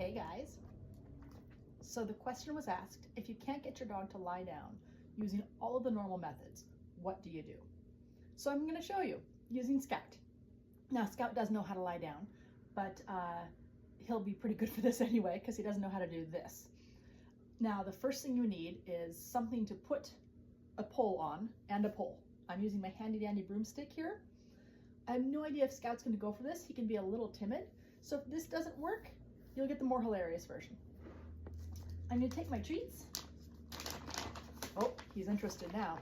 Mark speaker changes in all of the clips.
Speaker 1: Hey guys. So the question was asked, if you can't get your dog to lie down using all of the normal methods, what do you do? So I'm going to show you using Scout. Now Scout does know how to lie down, but he'll be pretty good for this anyway because he doesn't know how to do this. Now the first thing you need is something to put a pole on and a pole. I'm using my handy dandy broomstick here. I have no idea if Scout's going to go for this. He can be a little timid. So if this doesn't work, you'll get the more hilarious version. I'm going to take my treats. Oh, he's interested now.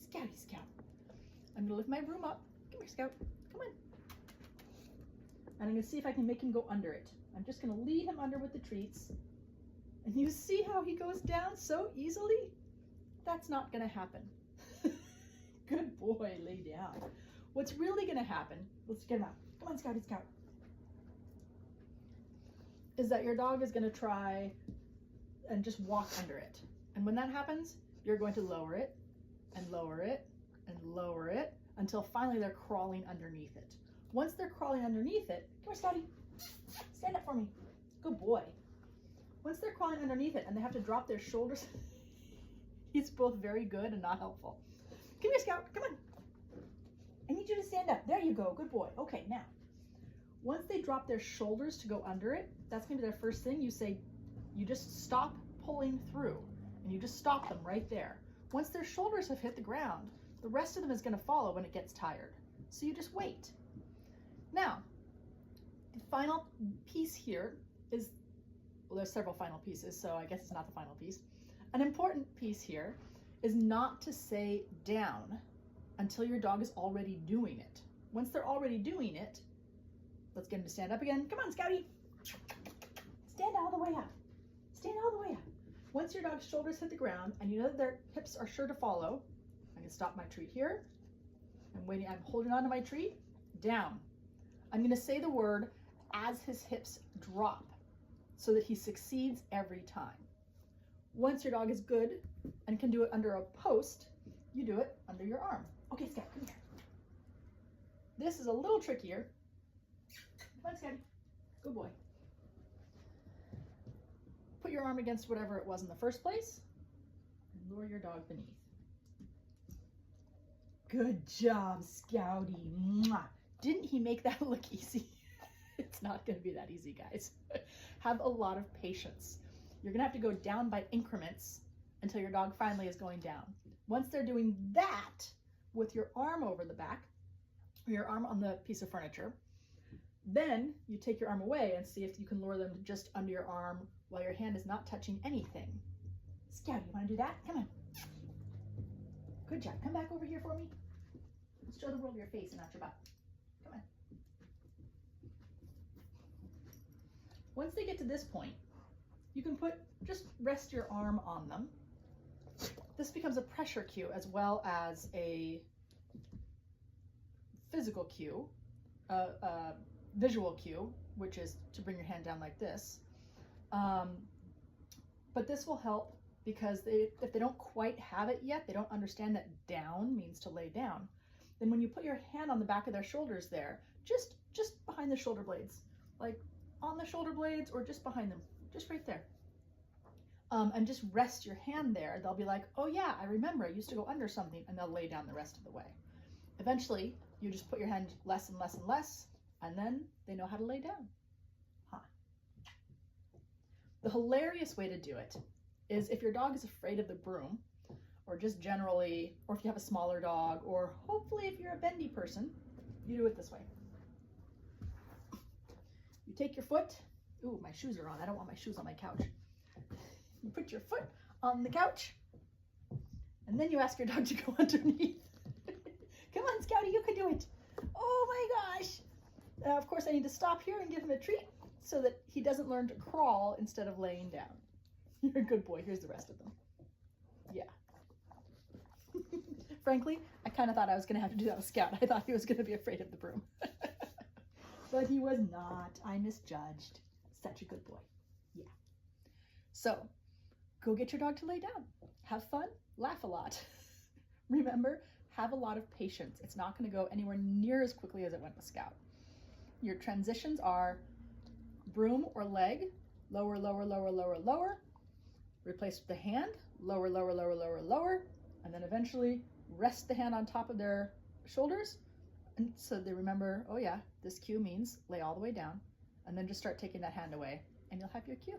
Speaker 1: Scouty Scout. I'm going to lift my broom up. Come here, Scout. Come on. And I'm going to see if I can make him go under it. I'm just going to lead him under with the treats. And you see how he goes down so easily? That's not going to happen. Good boy, lay down. What's really going to happen, let's get him out. Come on, Scouty Scout. Is that your dog is going to try and just walk under it. And when that happens, you're going to lower it and lower it and lower it until finally they're crawling underneath it. Once they're crawling underneath it, come here, Scouty. Stand up for me. Good boy. Once they're crawling underneath it and they have to drop their shoulders, it's both very good and not helpful. Come here, Scout. Come on. I need you to stand up. There you go. Good boy. Okay, now, once they drop their shoulders to go under it, that's going to be their first thing. You say, you just stop pulling through, and you just stop them right there. Once their shoulders have hit the ground, the rest of them is going to follow when it gets tired. So you just wait. Now, the final piece here is, well, there's several final pieces, so I guess it's not the final piece. An important piece here is not to say down until your dog is already doing it. Once they're already doing it, let's get him to stand up again. Come on, Scouty. Stand all the way up. Stand all the way up. Once your dog's shoulders hit the ground and you know that their hips are sure to follow, I'm going to stop my treat here. I'm waiting. I'm holding on to my treat. Down. I'm going to say the word as his hips drop so that he succeeds every time. Once your dog is good and can do it under a post, you do it under your arm. Okay, Scout, come here. This is a little trickier. Come on, Scouty. Good boy. Put your arm against whatever it was in the first place and lower your dog beneath. Good job, Scouty. Mwah. Didn't he make that look easy? It's not going to be that easy, guys. Have a lot of patience. You're going to have to go down by increments until your dog finally is going down. Once they're doing that with your arm over the back, or your arm on the piece of furniture, then you take your arm away and see if you can lower them just under your arm while your hand is not touching anything. Scout, you want to do that? Come on. Good job. Come back over here for me. Let's show the world your face and not your butt. Come on. Once they get to this point, you can just rest your arm on them. This becomes a pressure cue as well as a physical cue, a visual cue, which is to bring your hand down like this. But this will help because if they don't quite have it yet, they don't understand that down means to lay down. Then when you put your hand on the back of their shoulders there, just behind the shoulder blades, like on the shoulder blades or just behind them, just right there. And just rest your hand there. They'll be like, oh yeah, I remember I used to go under something, and they'll lay down the rest of the way. Eventually, you just put your hand less and less and less, and then they know how to lay down. Huh. The hilarious way to do it is if your dog is afraid of the broom, or just generally, or if you have a smaller dog, or hopefully if you're a bendy person, you do it this way. You take your foot. Ooh, my shoes are on. I don't want my shoes on my couch. You put your foot on the couch, and then you ask your dog to go underneath. Come on, Scouty, you can do it. Oh my gosh. Of course, I need to stop here and give him a treat so that he doesn't learn to crawl instead of laying down. You're a good boy. Here's the rest of them. Yeah. Frankly, I kind of thought I was going to have to do that with Scout. I thought he was going to be afraid of the broom. But he was not. I misjudged. Such a good boy. Yeah. So, go get your dog to lay down. Have fun. Laugh a lot. Remember, have a lot of patience. It's not going to go anywhere near as quickly as it went with Scout. your transitions are broom or leg, lower, lower, lower, lower, lower, replace with the hand, lower, lower, lower, lower, lower, and then eventually rest the hand on top of their shoulders. And so they remember, oh yeah, this cue means lay all the way down, and then just start taking that hand away, and you'll have your cue.